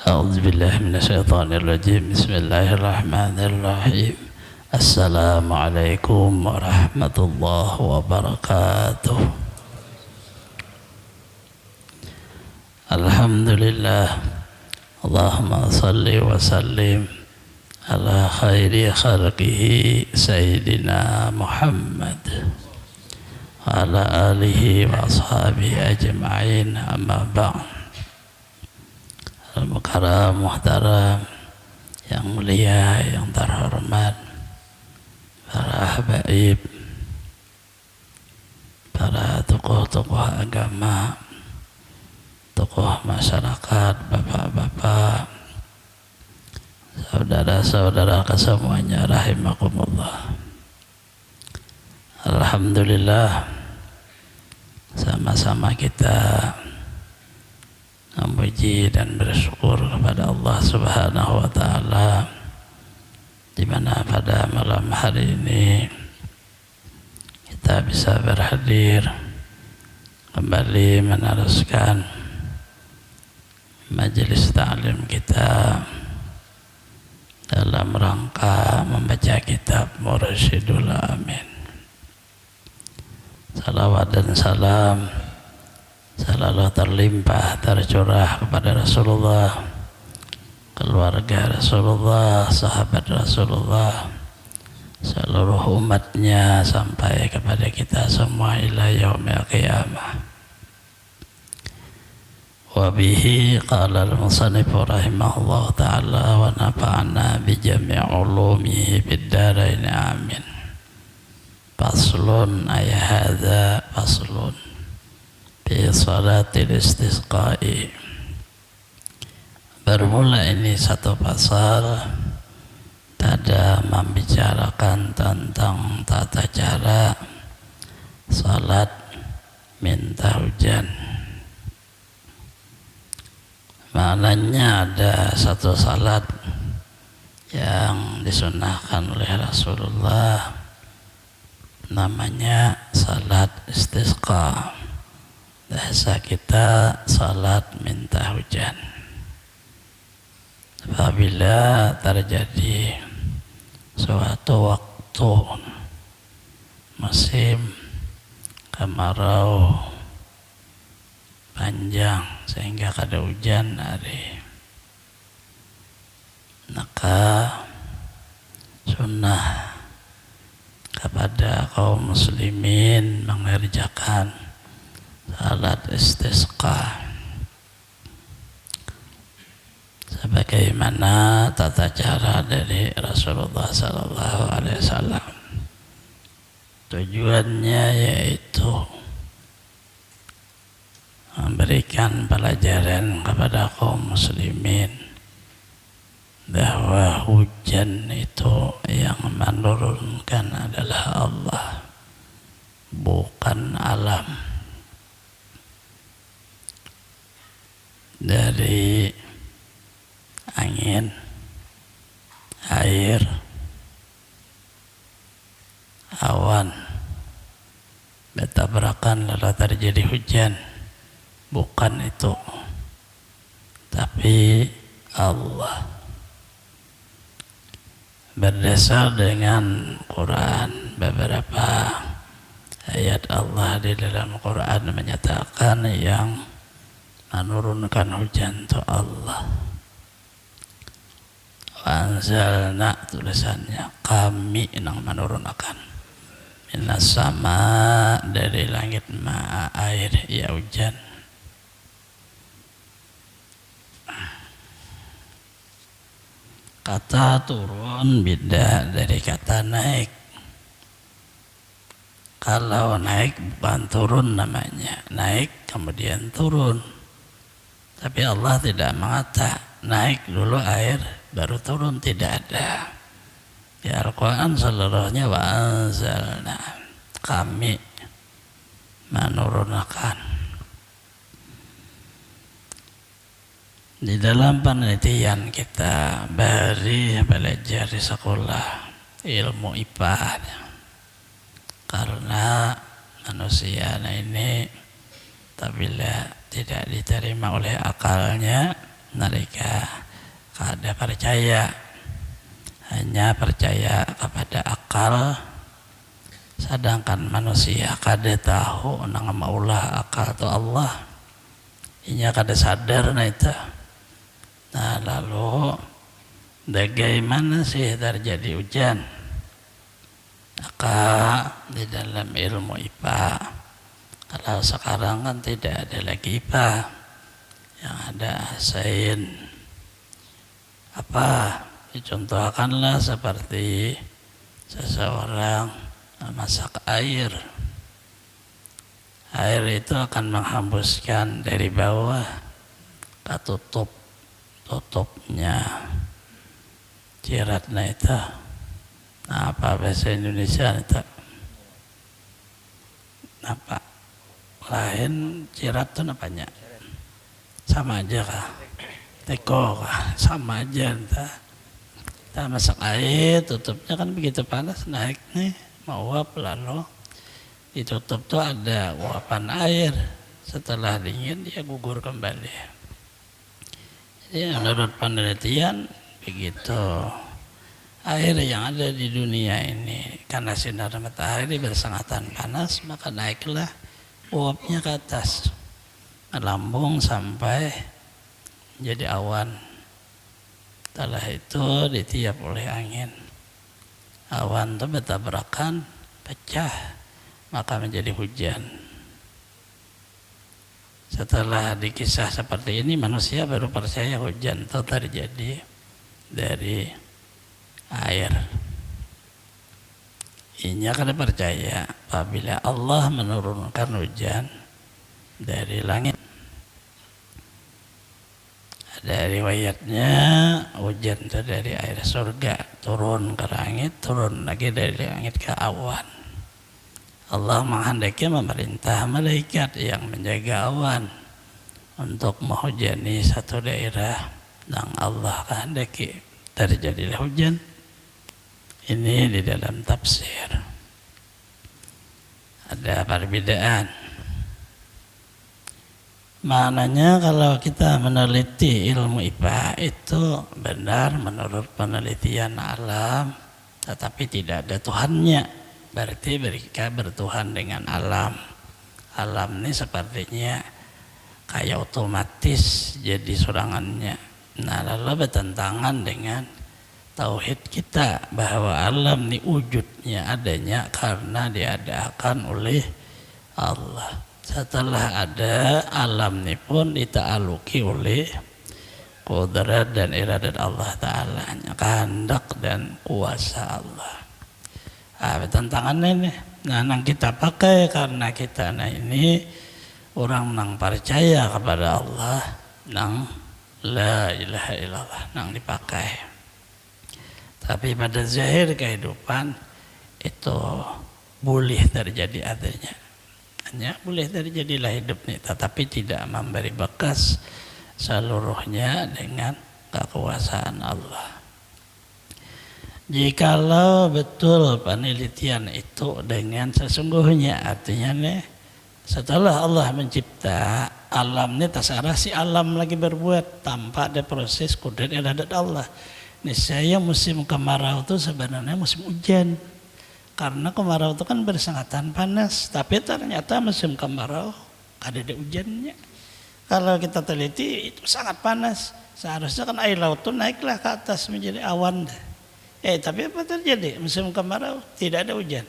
أعوذ بالله من الشيطان الرجيم. بسم الله الرحمن الرحيم. السلام عليكم ورحمة الله وبركاته. الحمد لله. اللهم صل وسلم على خير خلقه سيدنا محمد وعلى آله وأصحابه أجمعين. أما بعد. Al-Mukarram, Muhtaram, yang mulia, yang terhormat, para habaib, para tokoh-tokoh agama, tokoh masyarakat, bapak-bapak, saudara-saudara kesemuanya, rahimakumullah. Alhamdulillah, sama-sama kita memuji dan bersyukur kepada Allah Subhanahu wa Ta'ala, di mana pada malam hari ini kita bisa berhadir kembali meneruskan majelis ta'lim kita dalam rangka membaca kitab Mursyidul Amin. Salawat dan salam selalu terlimpah, tercurah kepada Rasulullah, keluarga Rasulullah, sahabat Rasulullah, seluruh umatnya sampai kepada kita semua ila yaumil qiyamah. Wa bihi qala al-musannif rahimahullah ta'ala wa nafa'ana bi jami' ulumihi bid darain amin. Faslun ay hadza faslun fi salatil istisqa'i. Bermula ini satu pasal pada membicarakan tentang tata cara salat minta hujan. Maknanya ada satu salat yang disunahkan oleh Rasulullah, namanya salat istisqa. Bahasa kita salat minta hujan. Apabila terjadi suatu waktu musim kemarau panjang sehingga kada hujan hari, maka sunnah kepada kaum muslimin mengerjakan salat istisqa sebagaimana tata cara dari Rasulullah SAW. Tujuannya yaitu memberikan pelajaran kepada kaum muslimin bahwa hujan itu yang menurunkan adalah Allah, bukan alam. Dari angin, air, awan bertabrakan lalu terjadi hujan, bukan itu, tapi Allah. Berdasar dengan Quran, beberapa ayat Allah di dalam Quran menyatakan yang menurunkan hujan itu Allah. Wa anzalna, tulisannya kami yang menurunkan, minas sama, dari langit, ma, air, ya hujan. Kata turun beda dari kata naik. Kalau naik bukan turun namanya, naik kemudian turun. Tapi Allah tidak mengata naik dulu air baru turun, tidak ada. Di Al-Quran seluruhnya wa anzalna, kami menurunkan. Di dalam penelitian kita belajar di sekolah ilmu IPA, karena manusia ini apabila tidak diterima oleh akalnya mereka kada percaya, hanya percaya kepada akal, sedangkan manusia kada tahu nang maulah akal atau Allah, inya kada sadar nah itu. Nah lalu bagaimana sih terjadi hujan? Maka di dalam ilmu IPA, kalau sekarang kan tidak ada lagi IPA, yang ada sains. Apa? Dicontohkanlah seperti seseorang memasak air. Air itu akan menghembuskan dari bawah ke tutupnya ciratnya itu. Nah, apa bahasa Indonesia itu? Apa? Lain cirat itu namanya? Sama aja kah? Teko kah? Sama aja entah. Kita masak air, tutupnya kan begitu panas, naik nih, mau uap lalu ditutup tuh ada uapan air. Setelah dingin dia gugur kembali. Jadi menurut penelitian begitu. Air yang ada di dunia ini karena sinar matahari bersengatan panas, maka naiklah uapnya ke atas, melambung sampai jadi awan. Setelah itu ditiup oleh angin, awan itu bertabrakan, pecah, maka menjadi hujan. Setelah dikisah seperti ini, manusia baru percaya hujan itu terjadi dari air. Inya kada percaya apabila Allah menurunkan hujan dari langit. Ada riwayatnya hujan itu dari air surga turun ke langit, turun lagi dari langit ke awan. Allah menghendaki memerintah malaikat yang menjaga awan untuk menghujani satu daerah yang Allah kehendaki terjadilah hujan. Ini di dalam tafsir ada perbedaan. Maknanya kalau kita meneliti ilmu IPA itu benar menurut penelitian alam, tetapi tidak ada Tuhannya. Berarti mereka bertuhan dengan alam. Alam ini sepertinya kayak otomatis jadi sorangannya. Nah lalu bertentangan dengan tauhid kita bahwa alam ini wujudnya adanya karena diadakan oleh Allah. Setelah ada alam ini pun ditaaluki oleh qudrat dan iradat Allah Ta'ala, kehendak dan kuasa Allah. Tantangannya ini nah nang kita pakai karena kita nah ini orang nang percaya kepada Allah, nang la ilaha illallah nang dipakai. Tapi pada zahir kehidupan itu boleh terjadi adanya, hanya boleh terjadilah hidup ini, tetapi tidak memberi bekas seluruhnya dengan kekuasaan Allah. Jikalau betul penelitian itu dengan sesungguhnya, artinya nih setelah Allah mencipta alam ini terserah si alam lagi berbuat tanpa ada proses kudrat iradat Allah. Niscaya musim kemarau itu sebenarnya musim hujan, karena kemarau itu kan bersengatan panas, tapi ternyata musim kemarau ada hujannya. Kalau kita teliti itu sangat panas, seharusnya kan air laut itu naiklah ke atas menjadi awan. Tapi apa terjadi? Musim kemarau tidak ada hujan.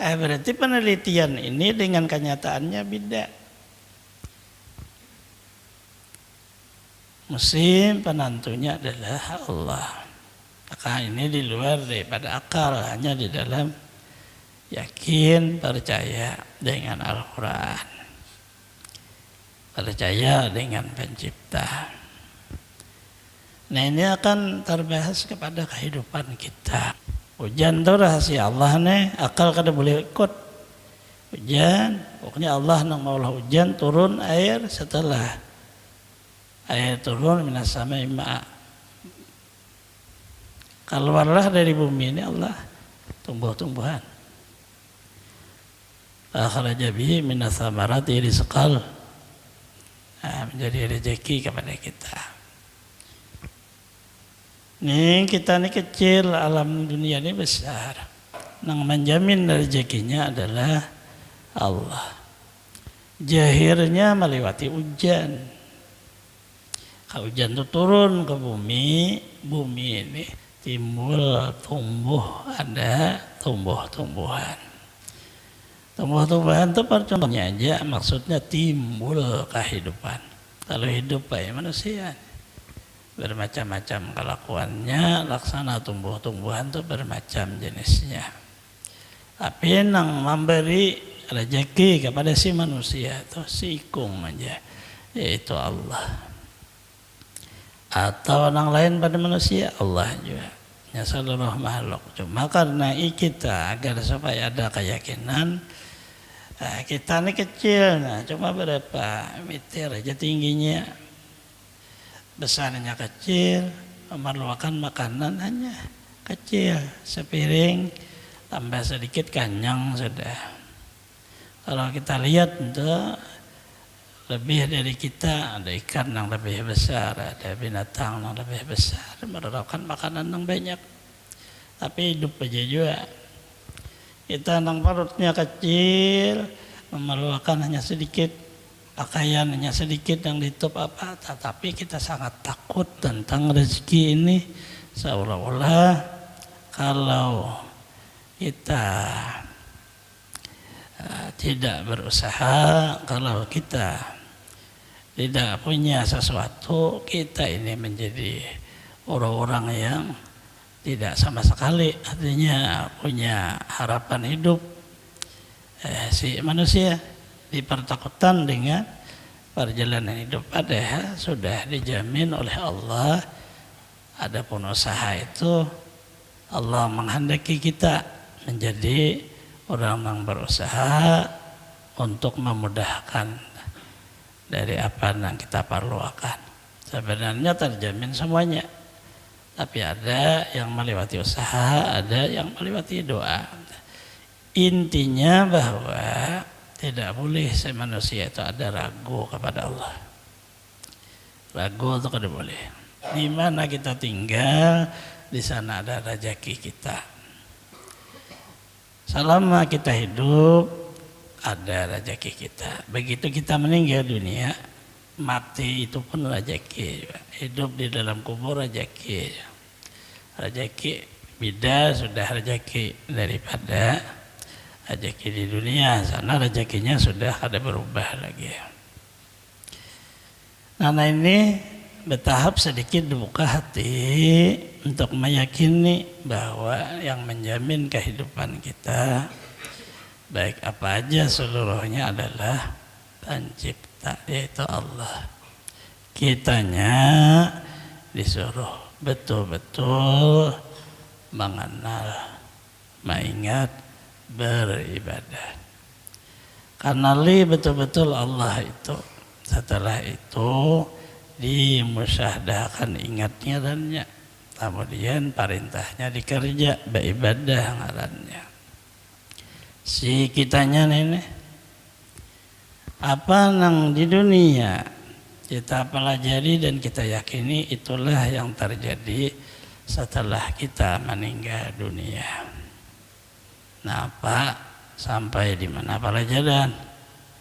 Berarti penelitian ini dengan kenyataannya beda. Musim penentunya adalah Allah. Maka ini di luar daripada akal, hanya di dalam yakin, percaya dengan Al-Quran, percaya dengan pencipta. Nah ini akan terbahas kepada kehidupan kita. Hujan itu rahasia Allah nih, akal kada boleh ikut. Hujan, pokoknya Allah nang maulah hujan, turun air, setelah air turun minas samai ma', keluarlah dari bumi ini Allah tumbuh-tumbuhan. Akhraja bihi minas samarati rizqal, menjadi rezeki kepada kita. Nih kita nih kecil, alam dunia ini besar. Yang menjamin rezekinya adalah Allah. Jahirnya melewati hujan. Kalau hujan itu turun ke bumi, bumi ini timbul, tumbuh, ada tumbuh-tumbuhan. Tumbuh-tumbuhan itu contohnya aja, maksudnya timbul kehidupan. Kalau hidup kayak manusia, bermacam-macam kelakuannya, laksana tumbuh-tumbuhan itu bermacam jenisnya. Tapi yang memberi rezeki kepada si manusia itu si ikung aja, yaitu Allah. Atau orang lain pada manusia, Allah juga. Ya seluruh makhluk. Cuma karena kita agar supaya ada keyakinan, kita ini kecil, nah cuma berapa meter aja tingginya, besarnya kecil, memerlukan makanan hanya kecil, sepiring, tambah sedikit kenyang sudah. Kalau kita lihat untuk lebih dari kita, ada ikan yang lebih besar, ada binatang yang lebih besar, memerlukan makanan yang banyak. Tapi hidup aja juga. Kita yang perutnya kecil, memerlukan hanya sedikit, pakaian hanya sedikit yang ditutup apa. Tetapi kita sangat takut tentang rezeki ini, seolah-olah kalau kita tidak berusaha, kalau kita tidak punya sesuatu, kita ini menjadi orang-orang yang tidak sama sekali artinya punya harapan hidup. Si manusia dipertakutan dengan perjalanan hidup, padahal sudah dijamin oleh Allah. Adapun usaha itu Allah menghendaki kita menjadi orang yang berusaha untuk memudahkan dari apa yang kita perlukan. Sebenarnya terjamin semuanya, tapi ada yang melewati usaha, ada yang melewati doa. Intinya bahwa tidak boleh manusia itu ada ragu kepada Allah. Ragu itu tidak boleh. Di mana kita tinggal, di sana ada rezeki kita. Selama kita hidup, ada rezeki kita. Begitu kita meninggal dunia, mati itu pun rezeki. Hidup di dalam kubur rezeki. Rezeki beda sudah rezeki daripada rezeki di dunia. Sana rezekinya sudah ada berubah lagi. Nah ini bertahap sedikit dibuka hati untuk meyakini bahwa yang menjamin kehidupan kita baik apa aja seluruhnya adalah pencipta, yaitu Allah. Kitanya disuruh betul-betul mengenal, mengingat, beribadah. Kenali betul-betul Allah itu. Setelah itu dimusyahadakan ingatnya dannya. Kemudian perintahnya dikerja, beribadah ngarannya. Si kitanya ini apa nang di dunia kita pelajari dan kita yakini itulah yang terjadi setelah kita meninggal dunia. Nah apa sampai di mana pelajaran?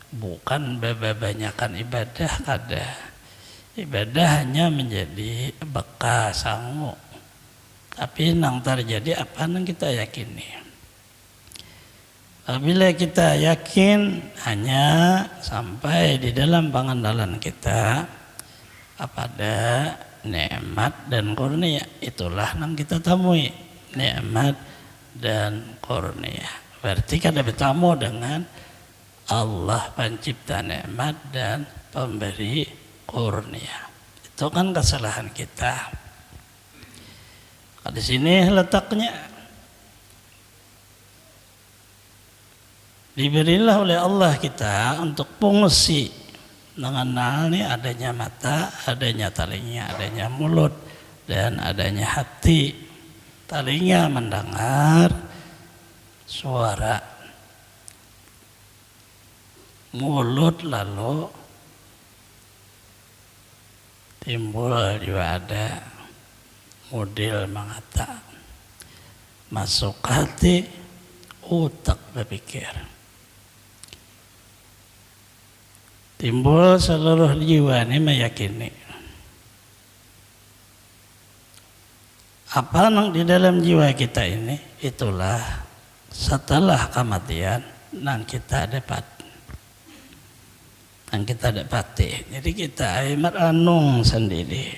Bukan banyakan ibadah kada. Ibadah hanya menjadi bekas sanggup. Tapi nang terjadi apa nang kita yakini. Apabila kita yakin hanya sampai di dalam pengenalan kita kepada nikmat dan kurnia, itulah yang kita temui, nikmat dan kurnia. Berarti kita bertemu dengan Allah pencipta nikmat dan pemberi kurnia. Itu kan kesalahan kita. Di sini letaknya. Diberilah oleh Allah kita untuk fungsi mengenal nih adanya mata, adanya telinga, adanya mulut, dan adanya hati. Telinga mendengar suara, mulut lalu timbul juga ada model mengata masuk hati otak berpikir, timbul seluruh jiwa ini meyakini apa yang di dalam jiwa kita ini itulah setelah kematian yang kita dapati. Jadi kita merenung sendiri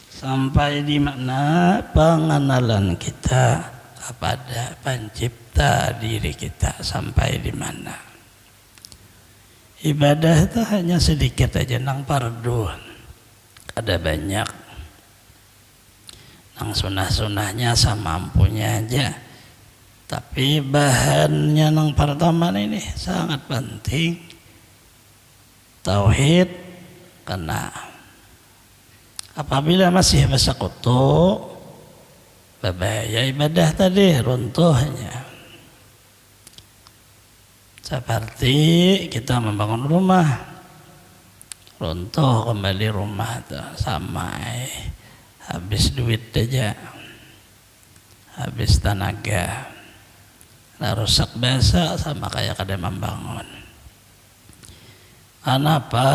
sampai di mana pengenalan kita kepada pencipta diri kita sampai di mana. Ibadah itu hanya sedikit aja nang fardu. Ada banyak nang sunah-sunahnya semampunya aja. Tapi bahannya nang pertama ini sangat penting. Tauhid kena. Apabila masih bersekutu, berbahaya ibadah tadi runtuhnya. Seperti kita membangun rumah, runtuh kembali rumah tuh sampai habis duit aja, habis tenaga, nah, rusak biasa sama kayak kada membangun. Kenapa?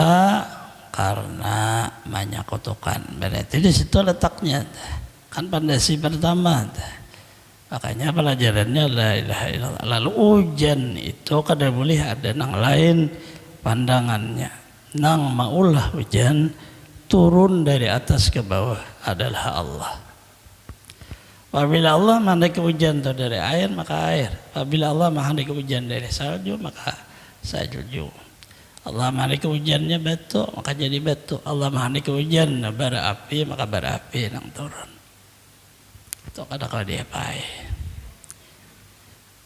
Karena banyak kutukan. Berarti di situ letaknya, kan pondasi pertama. Makanya pelajarannya la ilaha illallah. Lalu hujan itu kada boleh ada nang lain pandangannya. Nang maulah hujan turun dari atas ke bawah adalah Allah. Apabila Allah menghendaki hujan dari air maka air. Apabila Allah menghendaki hujan dari salju maka salju. Allah menghendaki hujannya batu maka jadi batu. Allah menghendaki hujan bara api maka bara api yang turun. Itu kadang-kadang diapai.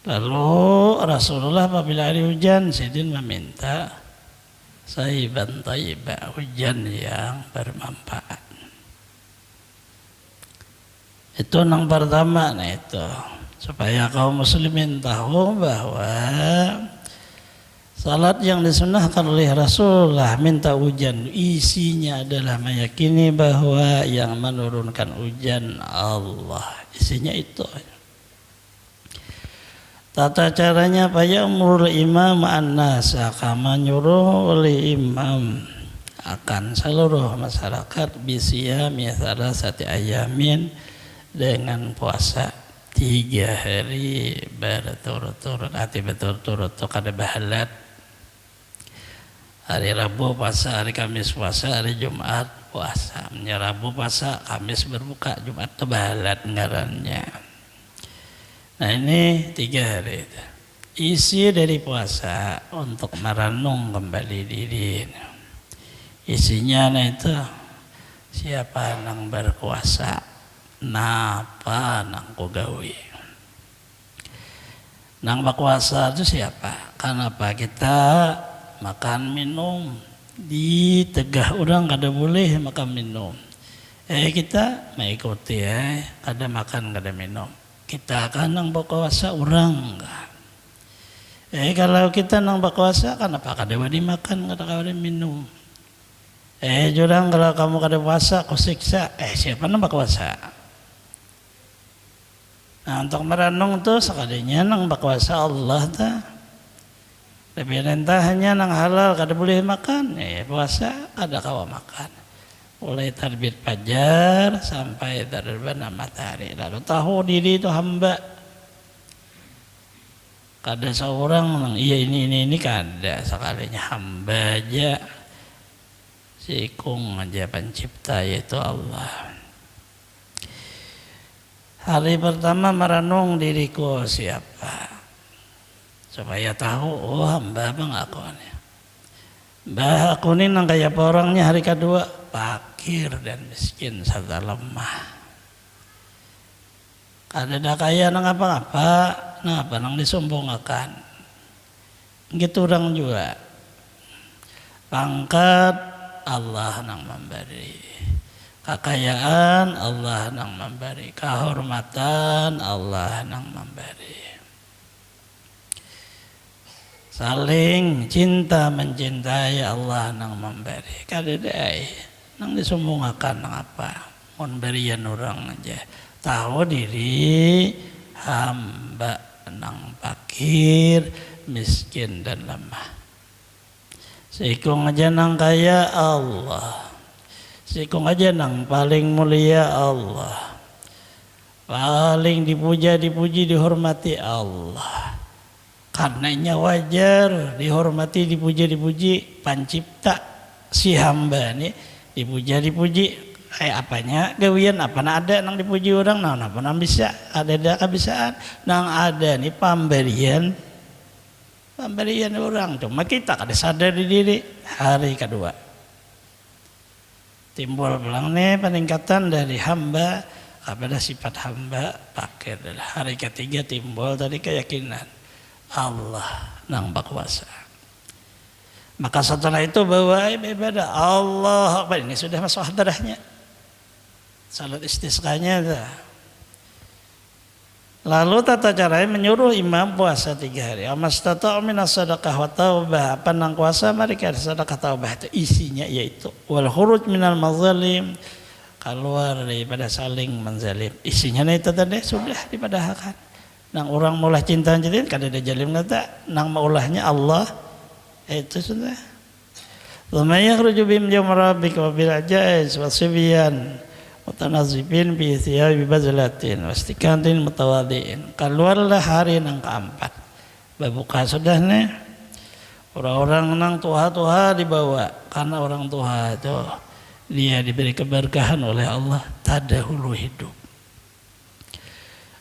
Lalu Rasulullah apabila hari hujan Sidin meminta sahiban thayyibah, hujan yang bermanfaat. Itu yang pertama, nah itu supaya kaum muslimin tahu bahwa salat yang disunahkan oleh Rasulullah minta hujan isinya adalah meyakini bahwa yang menurunkan hujan Allah, isinya itu. Tata caranya fayamurul imam an-nas, akan menyuruh oleh imam akan seluruh masyarakat bisiyami salasati ayamin, dengan puasa 3 hari berturut-turut. Arti berturut-turut itu kada bahalat. Hari Rabu puasa, hari Kamis puasa, hari Jumat puasa. Rabu puasa, Kamis berbuka, Jumat itu bahalat ngarannya. Nah ini 3 hari itu. Isi dari puasa untuk merenung kembali diri. Isinya nah itu siapa nang berkuasa, napa nang kugawi. Nang berkuasa itu siapa? Kenapa kita makan minum di tegah orang kada boleh makan minum. Kita mengikuti kada makan kada minum. Kita akan nang berkuasa orang. Kalau kita nang berkuasa kenapa kada boleh makan kada boleh minum. Jurang kalau kamu kada puasa kau siksa. Siapa nang berkuasa? Nah untuk merenung tuh sekalinya nang berkuasa Allah ta. Lebih rentahnya nang halal kada boleh makan. Puasa kada kawa makan. Mulai terbit fajar sampai terbenam matahari. Lalu tahu diri itu hamba. Kada seorang nang iya ini kada, sekalinya hamba aja. Sikung aja pencipta yaitu Allah. Hari pertama merenung diriku siapa, supaya tahu hamba bang aku ini. Bah aku ini nang kayak orangnya. Hari kedua fakir dan miskin serta lemah. Kada ada kaya nang apa-apa, nah apa nang disombongkan. Gitu orang juga. Pangkat Allah nang memberi, kekayaan Allah nang memberi, kehormatan Allah nang memberi. Saling cinta mencintai Allah nang memberi. Kada dai nang disombongkan nang apa. mun berian orang aja tahu diri hamba nang fakir, miskin dan lemah. Sikung aja nang kaya Allah, sikung aja nang paling mulia Allah, paling dipuji dihormati Allah. Karenanya wajar dihormati dipuji pancipta si hamba nih dipuji apanya gawian apa ada nang dipuji orang nah apa nang bisa ada kebisaan nang ada nih pemberian orang cuma kita kada sadar di diri. Hari kedua timbul bilang nih peningkatan dari hamba kepada sifat hamba fakir. Hari ketiga timbul tadi keyakinan Allah nang berkuasa. Maka setelah itu bawa ibadah Allah apa ini sudah masuk hadrahnya salat istisqanya dah. Lalu tata caranya menyuruh imam puasa 3 hari. Amastata'u minas sadaqah wa taubah. Apa nang kuasa mereka sedekah taubah itu isinya yaitu wal khuruj minal mazalim, keluar daripada saling menzalim. Isinya itu tadi sudah dipadahkan. Nang orang mulai cinta-cintain kada ada jalim kata nang maulahnya Allah itu sudah. Lumayan yakhruju bihim yawma rabbika wa bil ajais wa sibyan mutanazibin bi thiyabi bazlatin wastikantin mutawadhiin. Keluarlah hari nang keempat. Berbuka sudah nih. Orang-orang nang tuha-tuha dibawa karena orang tuha itu dia diberi keberkahan oleh Allah tadahulu hidup.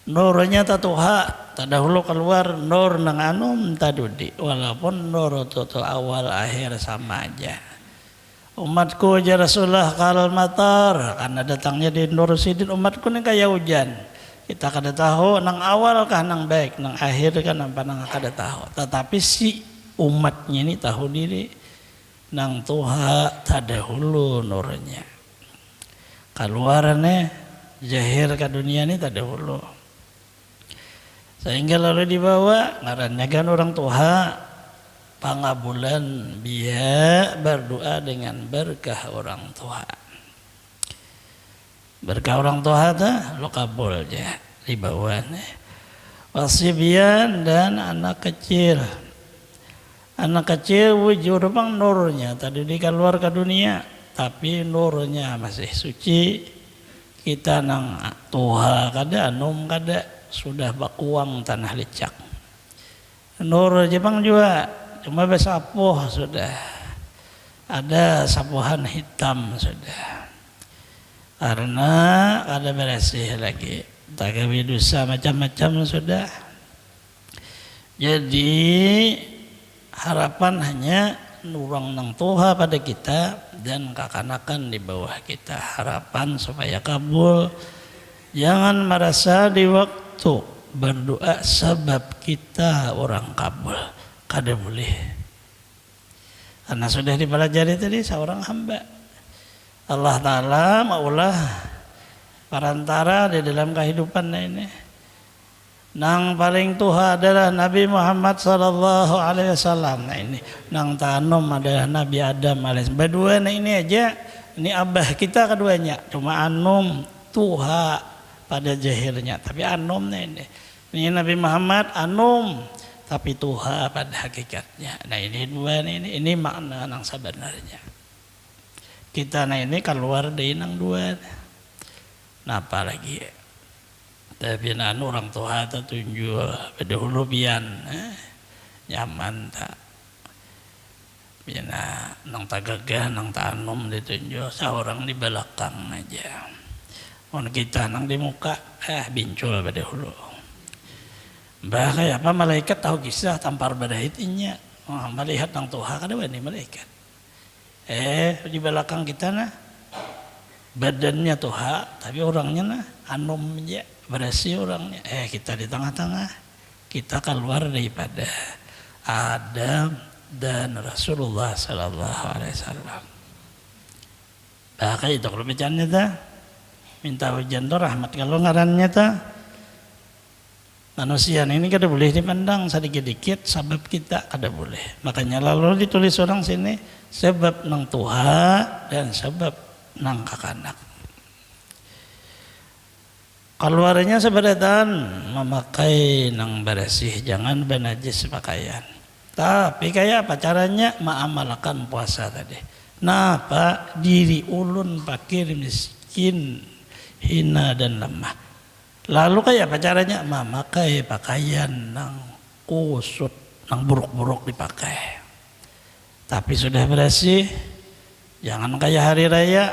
Nurnya tatuha tadahulu keluar nur nang anum tadudi walaupun nur itu awal akhir sama aja. Umatku ya Rasulullah kalal matar karena datangnya di Nur Sidin umatku ini kayak hujan. Kita kada tahu nang awal kah nang baik nang akhir kan apa nang kada tahu. Tetapi si umatnya ini tahu diri nang tuha tadahulu nurnya. Keluarannya jahir ke dunia ini tadahulu. Sehingga lalu dibawa ngarannya kan orang tua pangabulan biya berdoa dengan berkah orang tua. Berkah orang tua dah lo kabul aja dibawa nih. Wasibian dan anak kecil. Anak kecil wujud bang nurnya tadi di keluar ke dunia tapi nurnya masih suci. Kita nang tuha kada anum kada sudah bakuang tanah lecak. Nur Jepang juga cuma besapuh sudah. Ada sapuhan hitam sudah. Karena ada bersih lagi. Tagawi dosa macam-macam sudah. Jadi harapan hanya nurang nang tuha pada kita dan kakanakan di bawah kita. Harapan supaya kabul. Jangan merasa di waktu berdoa sebab kita orang kabul kada boleh karena sudah dipelajari tadi seorang hamba Allah Ta'ala maulah perantara di dalam kehidupan ini nang paling tuha adalah Nabi Muhammad sallallahu alaihi wasallam. Nah ini nang tanum adalah Nabi Adam alaihissalam. Berdua ini aja ini abah kita keduanya cuma anum tuha pada jahirnya tapi anum ini Nabi Muhammad anum tapi tuha pada hakikatnya. Nah ini dua ini makna nang sebenarnya kita ini keluar dari nang dua. Nah apa lagi tapi orang tuha tertunjuk pada hulu pian nyaman tak bina nang tagagah nang tanum ditunjuk seorang di belakang aja. Orang kita nang di muka bincul pada hulu. Bah kayak apa malaikat tahu kisah tampar badahitinya. Melihat nang tuha kada wani malaikat. Di belakang kita nah badannya tuha tapi orangnya nah anum aja bersih orangnya. Kita di tengah-tengah kita keluar daripada Adam dan Rasulullah sallallahu alaihi wasallam. Bah kayak itu kalau bicaranya dah minta hujan tu rahmat kalau ngarannya ta manusia ini kada boleh dipandang sedikit-dikit sebab kita kada boleh. Makanya lalu ditulis orang sini sebab nang tuha dan sebab nang kakanak. Keluarnya seberatan memakai nang bersih, jangan benajis pakaian. Tapi kayak apa caranya mengamalkan puasa tadi? Napa diri ulun fakir miskin hina dan lemah. Lalu kayak apa caranya memakai pakaian nang kusut, nang buruk-buruk dipakai. Tapi sudah bersih, jangan kayak hari raya.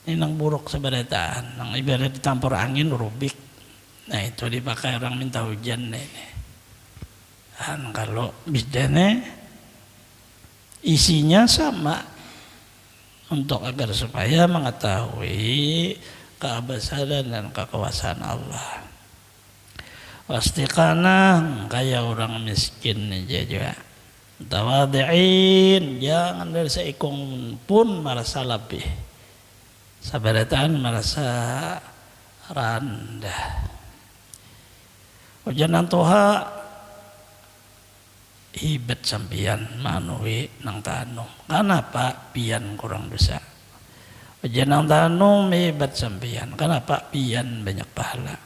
Ini nang buruk seberatan, nang ibarat ditampur angin rubik. Nah itu dipakai orang minta hujan ini. Dan kalau bidane isinya sama untuk agar supaya mengetahui kebesaran dan kekuasaan Allah. Wastikana kayak orang miskin aja juga. Tawadhi'in, jangan dari seikung pun merasa lebih. Sabaratan merasa rendah. Ujanan toha hibat sampian manui nang tanum. Kenapa pian kurang dosa? Ujanan tanum hibat sampian. Kenapa pian banyak pahala?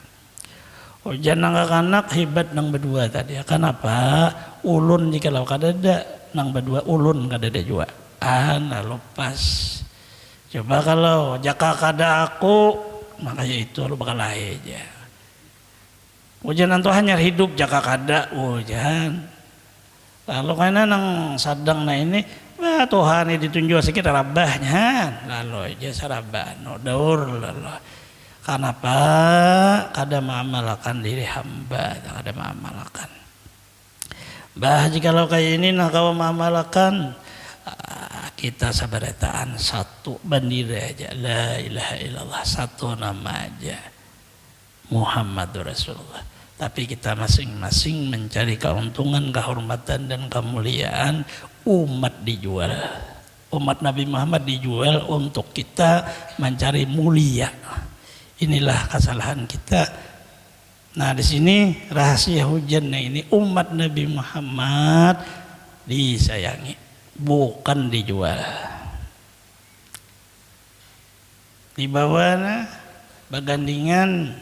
Ujan nang kanak hibat nang berdua tadi. Kenapa ulun jika lau kadada nang berdua ulun kadada juga. Ana lepas. Coba kalau jaka kada aku, makanya itu lu bakal aja. Ujian nanti hanya hidup jaka kada, ujian. Lalu karena nang sadang na ini, wah Tuhan ini ditunjuk sedikit rabahnya, lalu aja sarabah, no daur lalu. Kenapa? Kada mengamalkan diri hamba, kada mengamalkan. Bah jika lo kayak ini nak kau mengamalkan. Kita sabarataan satu bandira aja, la ilaha illallah, satu nama aja, Muhammadur Rasulullah. Tapi kita masing-masing mencari keuntungan, kehormatan dan kemuliaan. Umat dijual, umat Nabi Muhammad dijual untuk kita mencari mulia. Inilah kesalahan kita. Nah di sini rahasia hujannya ini, umat Nabi Muhammad disayangi, bukan dijual. Di bawahnya bagandingan,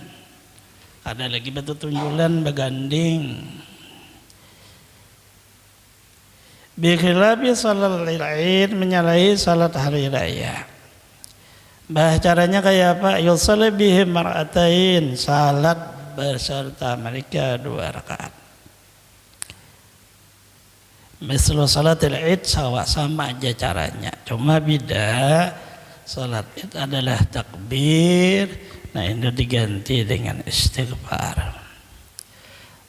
ada lagi batu tunjulan baganding. Bikhilafi salat Id, menyalahi salat hari raya. Bah caranya kayak apa? Yusalli bihi mar'atain, salat beserta mereka 2 rakaat. Misal salatil Id sama aja caranya, cuma beda. Salat Id adalah takbir, nah ini diganti dengan istighfar.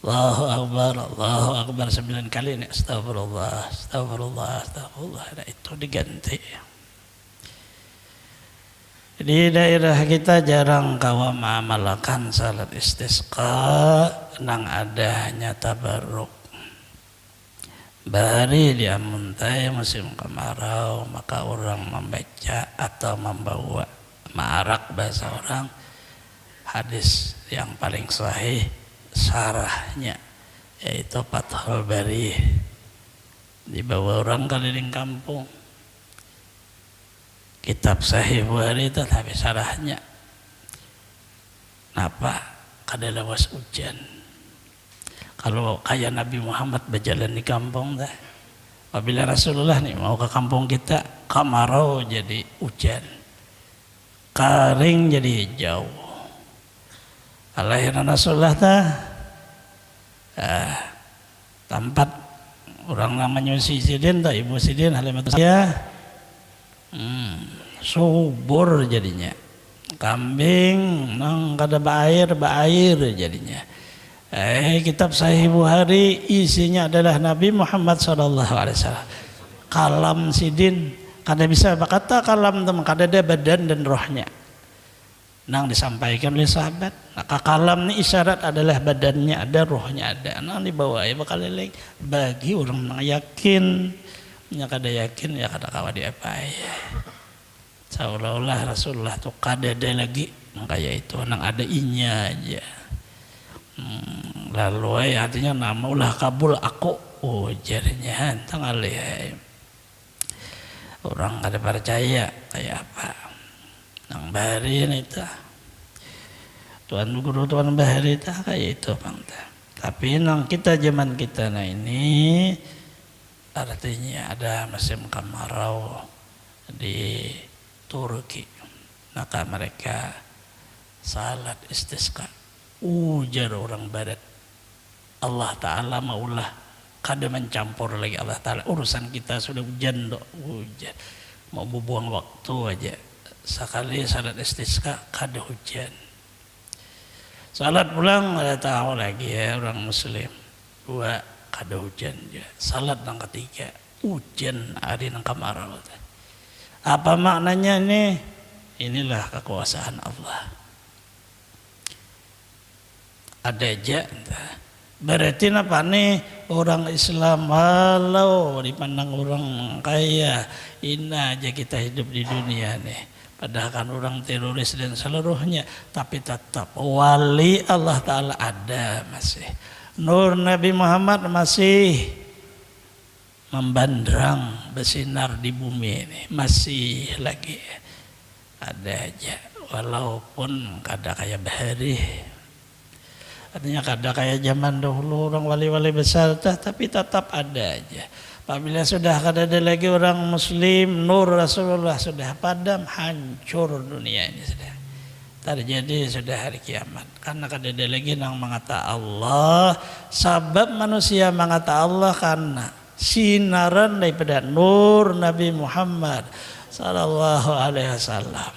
Allahu Akbar 9 kali, ini astagfirullah, astagfirullah, astagfirullah, nah itu diganti. Di daerah kita jarang kawa mengamalkan salat istisqa, nang ada hanya tabarruk. Bari dia muntai musim kemarau, maka orang membaca atau membawa ma'arak bahasa orang hadis yang paling sahih sarahnya, yaitu Fathul Bari, dibawa orang keliling kampung. Kitab Sahih Bukhari itu tapi sarahnya napa kada lawas hujan. Kalau kayak Nabi Muhammad berjalan di kampung dah, apabila Rasulullah nih mau ke kampung kita, kemarau jadi hujan, kering jadi hijau. Alahiran Rasulullah dah tempat orang namanya si Sidin tak, Ibu Sidin Halimah ya, subur jadinya, kambing nang kada bair jadinya. Kitab Sahih Bukhari isinya adalah Nabi Muhammad SAW. Kalam Sidin kada bisa berkata kalam teman, kada ada badan dan rohnya. Nang disampaikan oleh sahabat. Maka kalam ni isyarat adalah badannya ada, rohnya ada. Nang dibawa ya bakal leleng. Bagi orang yang yakin, yang kada yakin ya kada kawa diapai. Seolah-olah Rasulullah tu kada ada lagi, kayak itu nang ada inya aja. Lalu artinya nama ulah kabul aku, jarinya hantang alih. Orang kada percaya kayak apa nang barin itu Tuan guru Tuan Bahari tak kayak itu bang. Tapi nang kita zaman kita nah ini artinya ada musim kemarau di Turki, maka mereka salat istisqa, ujar orang barat. Allah Ta'ala maulah kada mencampur lagi Allah Ta'ala, urusan kita sudah hujan dok, hujan mau buang waktu aja sekali salat istisqa kada hujan. Salat pulang ada tahu lagi ya orang muslim. Dua kada hujan ya. Salat yang ketiga hujan hari nang kemarau. Apa maknanya nih? Inilah kekuasaan Allah. Ada aja. Berarti apa nih orang Islam halau dipandang orang kaya, ini aja kita hidup di dunia nih. Padahal kan orang teroris dan seluruhnya, tapi tetap wali Allah Ta'ala ada masih. Nur Nabi Muhammad masih membandrang bersinar di bumi ini, masih lagi ada aja. Walaupun kada kayak Bahari, artinya kada kayak zaman dahulu orang wali-wali besar, tapi tetap ada aja. Apabila sudah kada ada lagi orang muslim, nur Rasulullah sudah padam, hancur dunia ini sudah terjadi, sudah hari kiamat. Karena kada ada lagi yang mengata Allah. Sebab manusia mengata Allah karena sinaran daripada nur Nabi Muhammad sallallahu alaihi wasallam.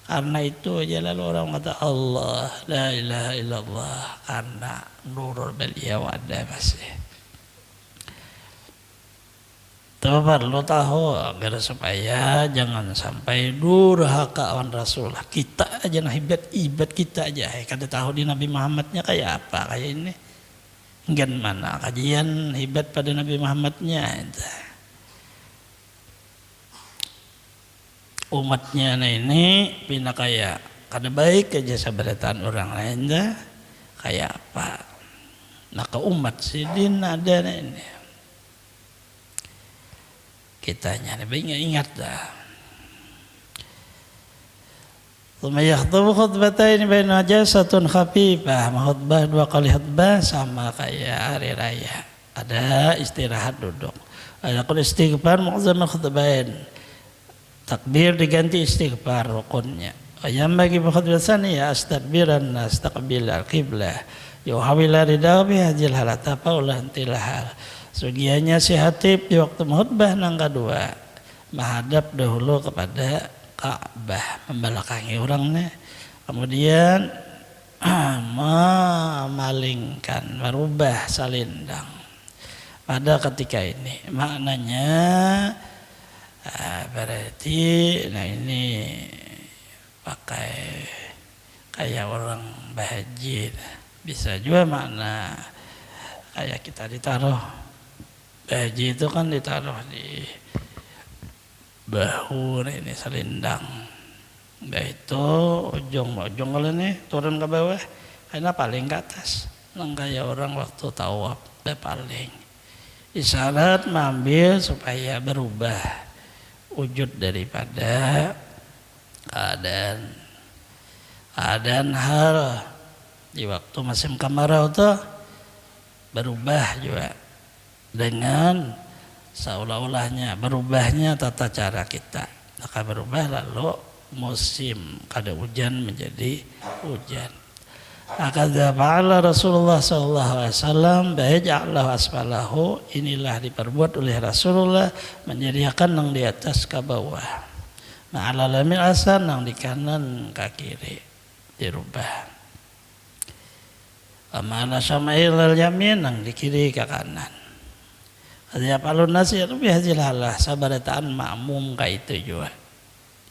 Karena itu aja lalu orang kata Allah la ilaha illallah, karena nurul beliau ada masih. Itu perlu tahu agar supaya jangan sampai durhaka awan Rasulullah. Kita aja nah ibat kita aja. Kada tahu di Nabi Muhammadnya kayak apa kayak ini. Enggak mana kajian hebat pada Nabi Muhammadnya. Umatnya nah ini pina kayak kada baik aja sabarataan orang lain dah. Kayak apa? Nah ke umat sidin ada nah ini. Kitanya lebih ingat dah. Thumma yakhutubu khutbatain baina jasatun khafifah. Khutbah dua kali khutbah sama kayak hari raya. Ada istirahat duduk. Ada kul istighfar mu'zam khutbain. Takbir diganti istighfar rukunnya. Ayam bagi khutbah ya astadbiran nastaqbil al-qiblah. Yuhawila ridaw bihajil halat apa ulah tilahal. Sugiannya si Hatib di waktu khutbah nang kedua menghadap dahulu kepada Ka'bah, membelakangi orangnya, kemudian memalingkan, merubah salindang pada ketika ini. Maknanya berarti nah ini pakai kayak orang bahaji, bisa juga makna kayak kita ditaruh bahaji itu kan ditaruh di bahu ini selindang. Nah itu ujung kalau ini turun ke bawah karena paling ke atas. Nang kayak orang waktu tawaf paling. Isyarat mengambil supaya berubah wujud daripada keadaan hal di waktu musim kemarau tuh berubah juga dengan seolah-olahnya berubahnya tata cara kita. Maka berubah lalu musim kada hujan menjadi hujan. Akadha fa'ala Rasulullah sallallahu alaihi wasallam ba'ja'allahu asfalahu, inilah diperbuat oleh Rasulullah menyediakan yang di atas ke bawah. Ma'ala lamil asan yang di kanan ke kiri dirubah. Ma'ala syama'il al-yamin yang di kiri ke kanan. Ada palun nasi itu bihajilah sabarataan makmum kayak itu juga.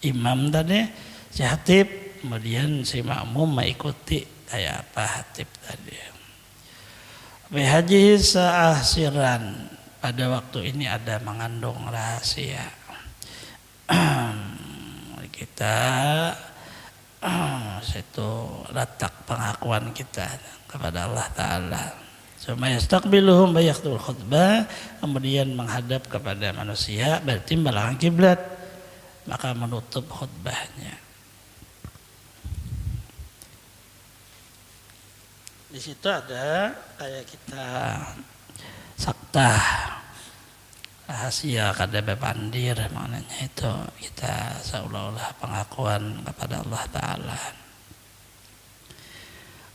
Imam tadi si Hatib, kemudian si makmum mengikuti kayak apa Hatib tadi. Bihaji seasiran, pada waktu ini ada mengandung rahasia. Kita situ letak pengakuan kita kepada Allah Ta'ala. Suma yastaqbiluhum bayaqtul khutbah, kemudian menghadap kepada manusia berarti belakang kiblat, maka menutup khutbahnya. Di situ ada kayak kita sakta rahasia kada bepandir, maknanya itu kita seolah-olah pengakuan kepada Allah Ta'ala.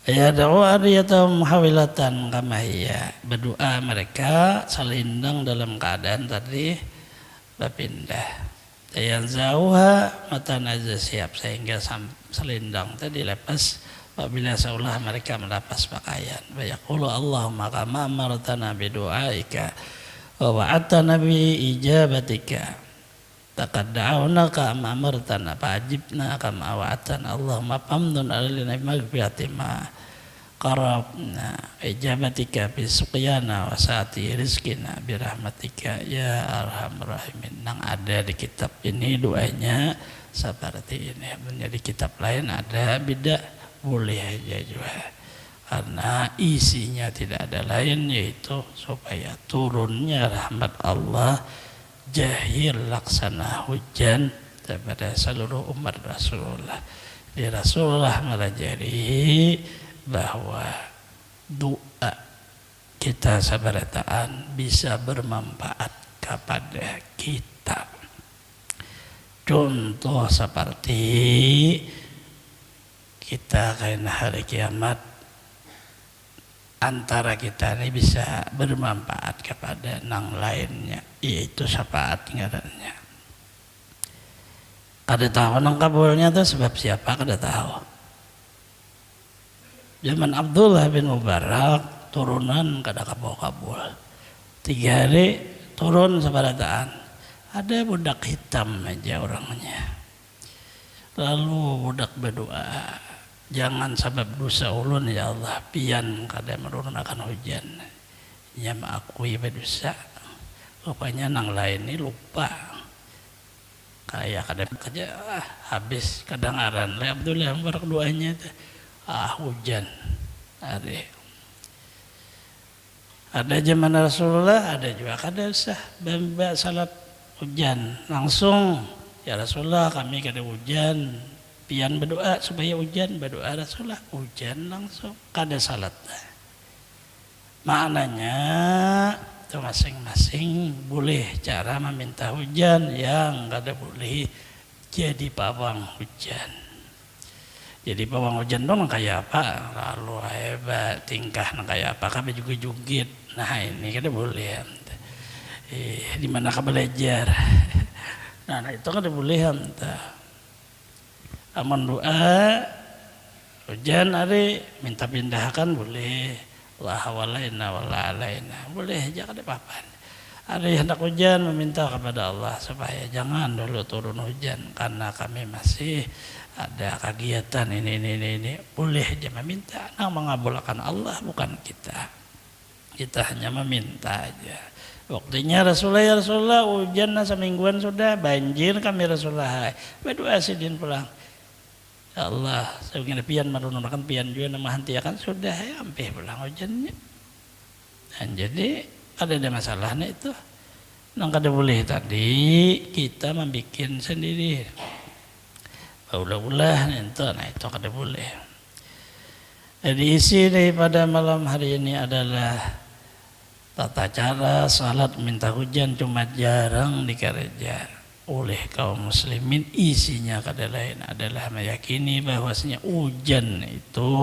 Ya da'wa ariyatahum hawilatan kamahiyya, berdoa mereka selindang dalam keadaan tadi berpindah. Tayanzauha matanaza siap, sehingga selindang tadi lepas apabila seolah mereka melepas pakaian. Wa yaqulu Allahumma kama amartana bidu'aika wa wa'adtana bi ijabatika taqadda'unaka kama amartana fa'ajibna kama wa'adtana Allahumma famnun alaina bimaghfirati ma qarabna ijabatika bisuqyana wa saati rizkina birahmatika ya arhamar rahimin. Yang ada di kitab ini doanya seperti ini. Menjadi kitab lain ada beda, boleh aja juga, karena isinya tidak ada lain, yaitu supaya turunnya rahmat Allah jahir laksana hujan kepada seluruh umat Rasulullah. Di Rasulullah melajari bahwa doa kita sabarataan bisa bermanfaat kepada kita. Contoh seperti kita karena hari kiamat, antara kita ini bisa bermanfaat kepada yang lainnya, yaitu syafaat ngarannya. Kada tahu nang kabulnya itu sebab siapa, kada tahu. Zaman Abdullah bin Mubarak turunan kada kabul. 3 hari turun sabarataan, ada budak hitam aja orangnya. Lalu budak berdoa, jangan sebab dosa ulun ya Allah, pian kada menurunkan hujan. Ya mengakui berdosa. Rupanya nang lain ini lupa. Kayak kada kerja habis kedengaran le Abdullah Mubarak doanya hujan. Ada zaman Rasulullah, ada juga kada usah bamba salat hujan langsung. Ya Rasulullah, kami kada hujan, pian berdoa supaya hujan, berdoa Rasulullah hujan langsung, kada salat. Maknanya itu masing-masing boleh cara meminta hujan, yang kada boleh jadi pawang hujan. Jadi pawang hujan dong kayak apa, lalu hebat tingkah kayak apa, kami juga jugit. Nah ini kada boleh. Di mana kau belajar? Nah itu kada boleh. Aman doa hujan hari minta pindahkan boleh. La hawalaina wala alaina boleh aja, kada apa-apa. Ada yang hendak hujan meminta kepada Allah supaya jangan dulu turun hujan karena kami masih ada kegiatan ini boleh aja meminta. Nah mengabulkan Allah bukan kita. Kita hanya meminta aja. Waktunya Rasulullah, ya Rasulullah hujan semingguan sudah banjir kami Rasulullah. Berdoa sidin pulang. Ya Allah, saya ingin pian menurunkan pian juga nama hantiakan sudah ya ampih pulang hujannya. Dan jadi ada masalahnya itu. Nang kada boleh tadi kita membikin sendiri. Ulah-ulah itu, nah itu kada boleh. Jadi isi daripada malam hari ini adalah tata cara salat minta hujan cuma jarang dikerja oleh kaum muslimin. Isinya kada lain adalah meyakini bahwasanya hujan itu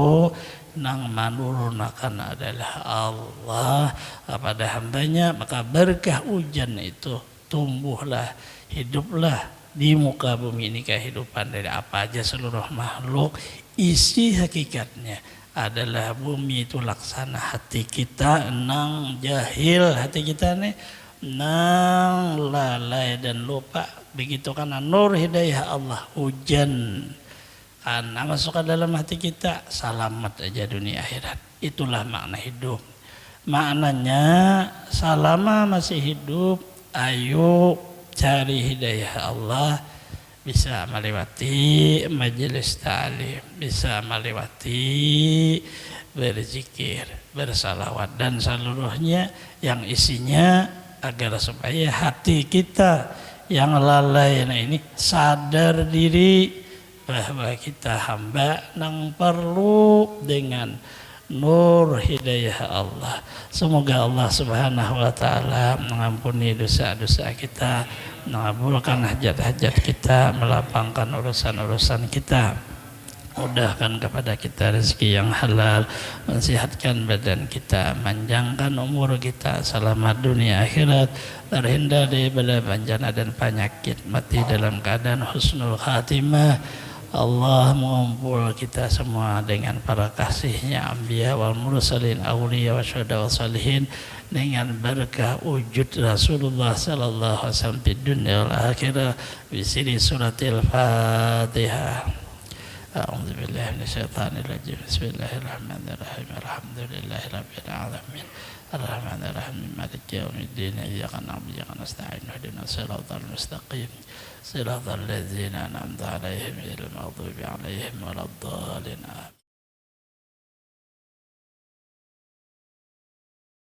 nang menurunkan adalah Allah kepada hambanya, maka berkah hujan itu tumbuhlah, hiduplah di muka bumi ini kehidupan dari apa aja seluruh makhluk. Isi hakikatnya adalah bumi itu laksana hati kita nang jahil, hati kita nih nang lalai dan lupa. Begitu karena nur hidayah Allah hujan karena masuk ke dalam hati kita, selamat aja dunia akhirat. Itulah makna hidup. Maknanya selama masih hidup ayo cari hidayah Allah, bisa melewati majelis ta'lim, bisa melewati berzikir, bersalawat dan seluruhnya yang isinya agar supaya hati kita yang lalai ini sadar diri bahwa kita hamba nang perlu dengan nur hidayah Allah. Semoga Allah Subhanahu wa taala mengampuni dosa-dosa kita, mengabulkan hajat-hajat kita, melapangkan urusan-urusan kita, mudahkan kepada kita rezeki yang halal, mensehatkan badan kita, panjangkan umur kita, selamat dunia akhirat, terhindar daripada bencana dan penyakit, mati dalam keadaan husnul khatimah. Allah mengumpul kita semua dengan para kasihnya anbiya wal mursalin, awliya wa syuhada wa salihin, dengan berkah wujud Rasulullah sallallahu alaihi wasallam di dunia wal akhirah, bisiri suratil Fatihah. A'udzu billahi minasyaitonir rajim. Bismillahirrahmanirrahim. Alhamdulillahi rabbil alamin. Arrahmanir rahim. Maliki yaumiddin. Iyyaka na'budu wa iyyaka nasta'in. Ihdinas siratal mustaqim. Siratal ladzina an'amta 'alaihim ghairil maghdubi 'alaihim waladdallin.